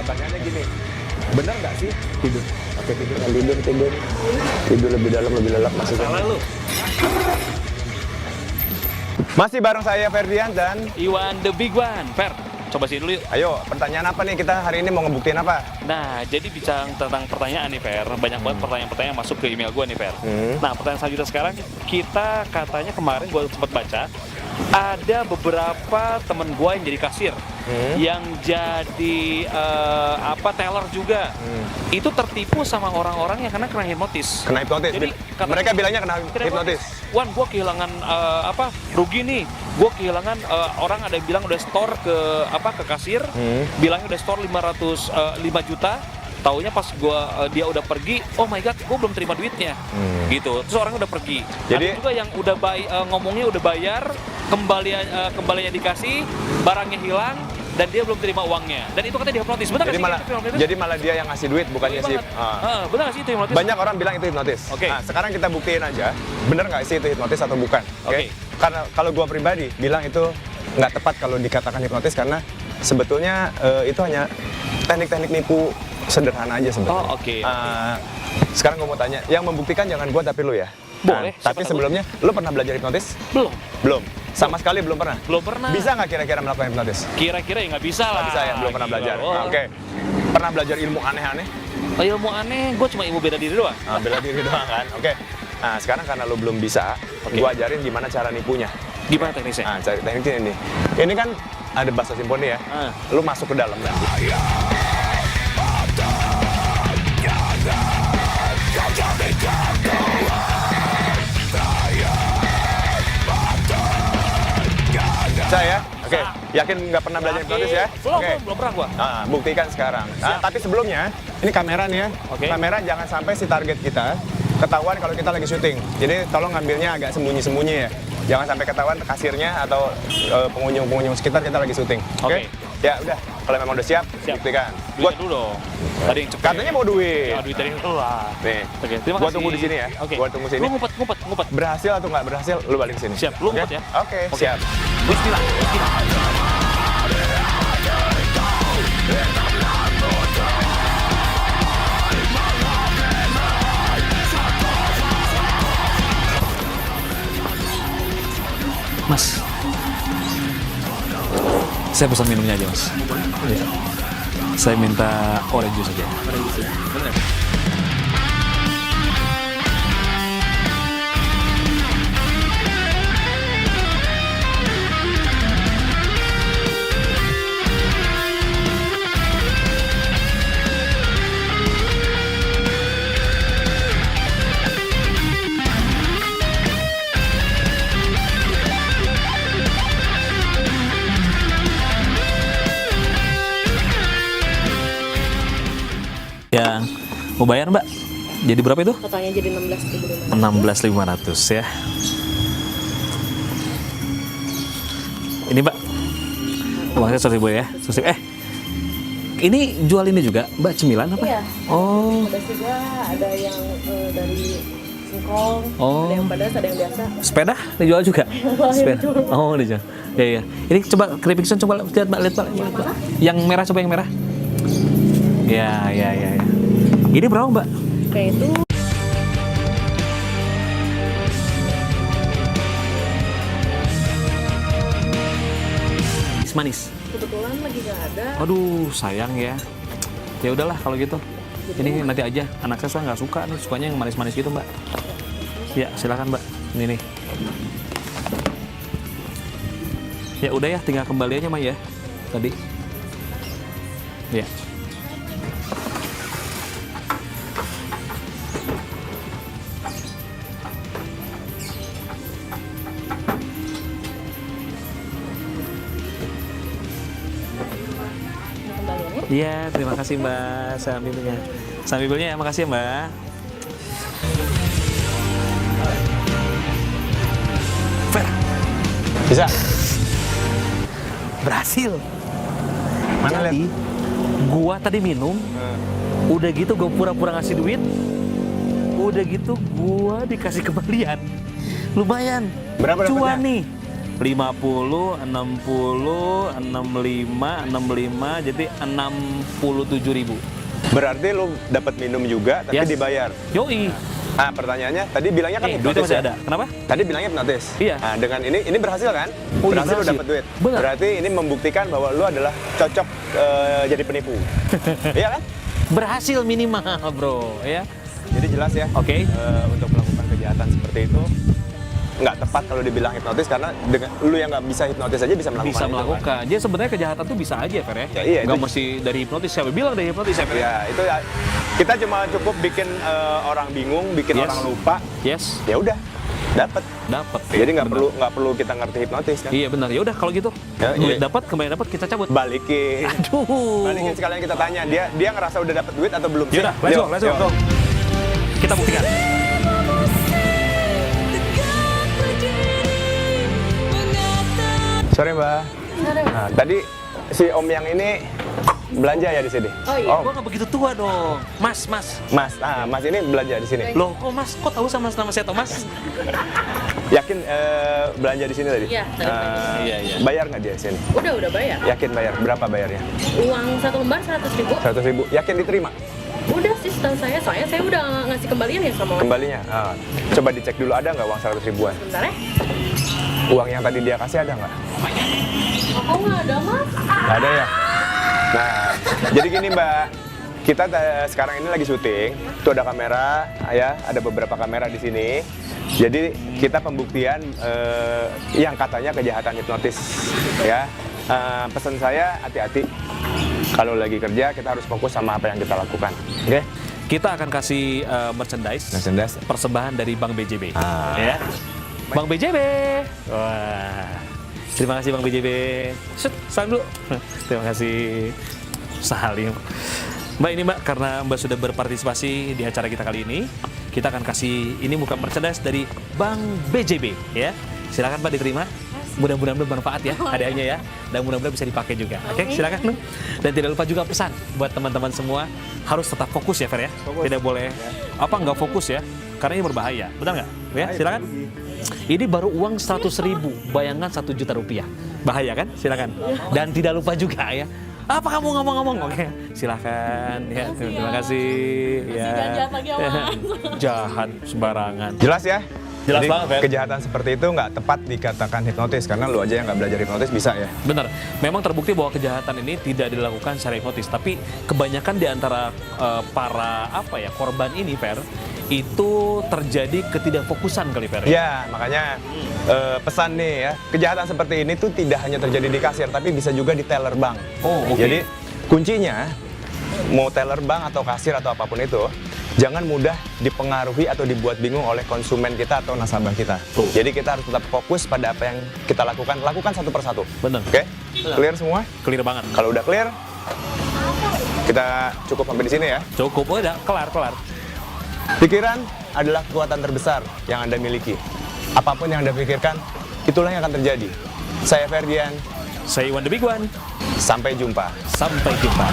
pertanyaannya gini, benar nggak sih tidur? Oke, tidur lebih dalam, lebih lelap maksudnya. Salah lu. Masih bareng saya Ferdian dan Iwan the Big One. Fer, coba sih dulu yuk. ayo, pertanyaan apa nih kita hari ini mau ngebuktiin apa? Nah, jadi bicara tentang pertanyaan nih, Fer. Banyak banget pertanyaan-pertanyaan masuk ke email gue nih, Fer. Nah, pertanyaan selanjutnya sekarang, kita katanya kemarin gue sempat baca, ada beberapa temen gue yang jadi kasir, yang jadi teller juga. Itu tertipu sama orang-orang yang kena hipnotis. Kena hipnotis. Jadi, Mereka bilangnya kena hipnotis. Wan, gue kehilangan rugi nih. Gue kehilangan orang ada yang bilang udah store ke kasir, bilangnya udah store 5 juta. Taunya pas dia udah pergi, oh my god, gue belum terima duitnya, gitu. Terus orang udah pergi. Jadi- ada juga yang udah ngomongnya udah bayar, kembaliannya dikasih, barangnya hilang, dan dia belum terima uangnya. Dan itu katanya dihipnotis. Benar Jadi nggak sih? jadi malah dia yang ngasih duit, bukannya sih. Benar nggak sih itu hipnotis? Banyak orang bilang itu hipnotis. Oke. Nah, sekarang kita buktiin aja, bener nggak sih itu hipnotis atau bukan? Oke. Karena kalau gua pribadi bilang itu nggak tepat kalau dikatakan hipnotis, karena sebetulnya itu hanya teknik-teknik nipu sederhana aja sebetulnya. Oh, oke. Sekarang gua mau tanya, yang membuktikan jangan gua tapi lu ya. Boleh, Nah, tapi siapa tahu. sebelumnya, lu pernah belajar hipnotis? Belum. Belum. Sama sekali belum pernah. Belum pernah. Bisa nggak kira-kira melakukan hipnotis? Kira-kira ya nggak bisa lah. Nggak bisa ya, belum pernah Gila, belajar. oh. Oke. Pernah belajar ilmu aneh-aneh? Ilmu aneh, gue cuma ilmu beda diri doang. Bela diri doang kan? Oke. Nah, sekarang karena lu belum bisa, gua ajarin gimana cara nipunya. Gimana teknisnya? Nah, cari tekniknya ini. Ini kan ada bahasa simponi ya. Lu masuk ke dalam nanti. Saya, oke. Yakin nggak pernah belajar hipnotis ya? Oke. Belum pernah gua. Nah, buktikan sekarang. Nah, tapi sebelumnya, ini kamera nih ya. Oke. Kamera jangan sampai si target kita ketahuan kalau kita lagi syuting. Jadi tolong ngambilnya agak sembunyi-sembunyi ya. Jangan sampai ketahuan kasirnya atau pengunjung-pengunjung sekitar kita lagi syuting. Oke? Oke. Ya udah, kalau memang udah siap, buktikan. Duitnya dulu dong. Tadi yang cepet. Katanya mau duit. Ya, duit dari dulu lah. Nih, Oke, terima gua kasih. tunggu di sini ya. Oke. Gua tunggu sini. Lu ngumpet. Berhasil atau nggak berhasil, lu balik ke sini. Siap, lu Oke? ngumpet ya. Oke, Oke. siap. Bismillah. Mas, saya pesan minumnya aja, Mas. Iya. Saya minta orange juice aja. Ya, mau bayar Mbak? Jadi berapa itu? Totalnya jadi 16.500. 16.500 ya. Ini Mbak. Uangnya 100.000 ya. 100.000. Ini jual ini juga Mbak, cemilan apa? Iya. Oh, Ada juga, ada yang dari singkong, Oh. ada yang pedas, ada yang biasa. sepeda dijual juga? Sepeda. Oh, dijual. Ya, ya. Ini coba keripik sun, coba lihat Mbak, lihat Mbak. Yang merah, coba yang merah. Ya. Ini berapa Mbak? Kayak itu Manis. kebetulan lagi nggak ada. Aduh, sayang ya. Ya udahlah kalau gitu. Ini nanti aja. Anak saya soalnya nggak suka nih, sukanya yang manis-manis gitu Mbak. Ya, silakan Mbak. Ini nih. Ya udah ya, tinggal kembali aja Mbak ya. Tadi. Ya. Kembaliannya. Iya, terima kasih Mbak. Sambilnya. Sambilnya ya, makasih ya Mbak. Fer, Bisa? berhasil. Mana Jadi, lihat? gua tadi minum, udah gitu gua pura-pura ngasih duit, udah gitu gua dikasih kembalian. Lumayan. Berapa Cuan dapatnya? nih. 50, 60, 65, 65, jadi 67.000. Berarti lu dapat minum juga, tapi Yes. dibayar. Yoi. Ah, pertanyaannya tadi bilangnya kan Duitnya hipnotis masih ya? ada. Kenapa? Tadi bilangnya hipnotis. Iya. Nah, dengan ini berhasil kan? Oh, iya, berhasil lu berhasil. dapat duit. Benar. Berarti ini membuktikan bahwa lu adalah cocok jadi penipu. Iya kan? Berhasil minimal, bro. Ya. Jadi jelas ya. Oke. Untuk melakukan kejahatan seperti itu nggak tepat kalau dibilang hipnotis karena dengan lu yang nggak bisa hipnotis aja bisa melakukan Bisa itu, kan? melakukan. Jadi sebenarnya kejahatan tuh bisa aja, Fer ya. Ya, iya, Nggak itu- mesti dari hipnotis. Siapa bilang dari hipnotis, ya, Fer? Ya itu ya, kita cuma cukup bikin orang bingung, bikin Yes. orang lupa. Yes, Ya udah, dapat. dapat. Jadi nggak Benar. perlu kita ngerti hipnotis kan? Iya benar. Ya udah kalau gitu. Ya, Duit iya. dapat, kembali dapat, kita cabut. Balikin. Aduh. Balikin sekalian kita tanya dia ngerasa udah dapat duit atau belum sih? Yaudah, let's go, let's go. Yuk. Kita buktikan. Sore Mbak. Nah, tadi si Om yang ini belanja ya di sini? Oh, iya. Oh, Gua nggak begitu tua dong. Mas. Mas. Ah, Mas ini belanja di sini. Loh, kok Mas? Kok tahu sama nama saya Thomas? Yakin belanja di sini tadi? Iya, tadi belanja. Iya, iya. Bayar nggak dia di sini? Udah bayar. Yakin bayar? Berapa bayarnya? Uang 1 lembar 100.000. 100.000. Yakin diterima? Udah sih setahu saya, soalnya saya udah ngasih kembalian ya sama Kembalinya? Ah, coba dicek dulu ada nggak uang 100 ribuan? Sebentar ya. Uang yang tadi dia kasih ada nggak? Oh nggak ada mas. Nggak ada ya? Nah, jadi gini Mbak, kita sekarang ini lagi syuting, tuh ada kamera, ya, ada beberapa kamera di sini. Jadi kita pembuktian yang katanya kejahatan hipnotis, ya. Pesan saya hati-hati. Kalau lagi kerja kita harus fokus sama apa yang kita lakukan, oke? Kita akan kasih merchandise. Merchandise. Persembahan dari Bank BJB. Ah. Ya. Bank BJB. Wah. Terima kasih Bang BJB. Set, salam dulu. Terima kasih. Salim. Mbak ini Mbak, karena Mbak sudah berpartisipasi di acara kita kali ini, kita akan kasih ini bukan merchandise dari Bank BJB ya. Silakan Pak diterima. Mudah-mudahan bermanfaat ya hadiahnya ya, dan mudah-mudahan bisa dipakai juga. Oke, silakan. Dan tidak lupa juga pesan buat teman-teman semua harus tetap fokus ya Fer ya. Tidak boleh nggak fokus ya, karena ini berbahaya. Benar nggak? Ya, silakan. Ini baru uang 100.000, bayangan 1 juta rupiah. Bahaya kan? Silakan. Dan tidak lupa juga ya. Apa kamu ngomong-ngomong? Oke, silakan ya. Terima kasih. Ya. jahat lagi, Mas. Jahat sembarangan. Jelas ya? Jelas Jadi, banget, Fer. kejahatan seperti itu nggak tepat dikatakan hipnotis karena lu aja yang nggak belajar hipnotis bisa ya. Benar, memang terbukti bahwa kejahatan ini tidak dilakukan secara hipnotis, tapi kebanyakan di antara para korban ini, Fer, itu terjadi ketidakfokusan kali, Fer. Ya, makanya pesan nih ya, kejahatan seperti ini tuh tidak hanya terjadi di kasir, tapi bisa juga di teller bank. Oh, oke. Jadi kuncinya, mau teller bank atau kasir atau apapun itu, jangan mudah dipengaruhi atau dibuat bingung oleh konsumen kita atau nasabah kita. Jadi kita harus tetap fokus pada apa yang kita lakukan satu persatu. Benar. Oke? Clear semua? Clear banget. Kalau udah clear, kita cukup sampai di sini ya. Cukup, udah kelar. Pikiran adalah kekuatan terbesar yang Anda miliki. Apapun yang Anda pikirkan, itulah yang akan terjadi. Saya Ferdian, Saya Iwan the Big One. sampai jumpa. Sampai jumpa.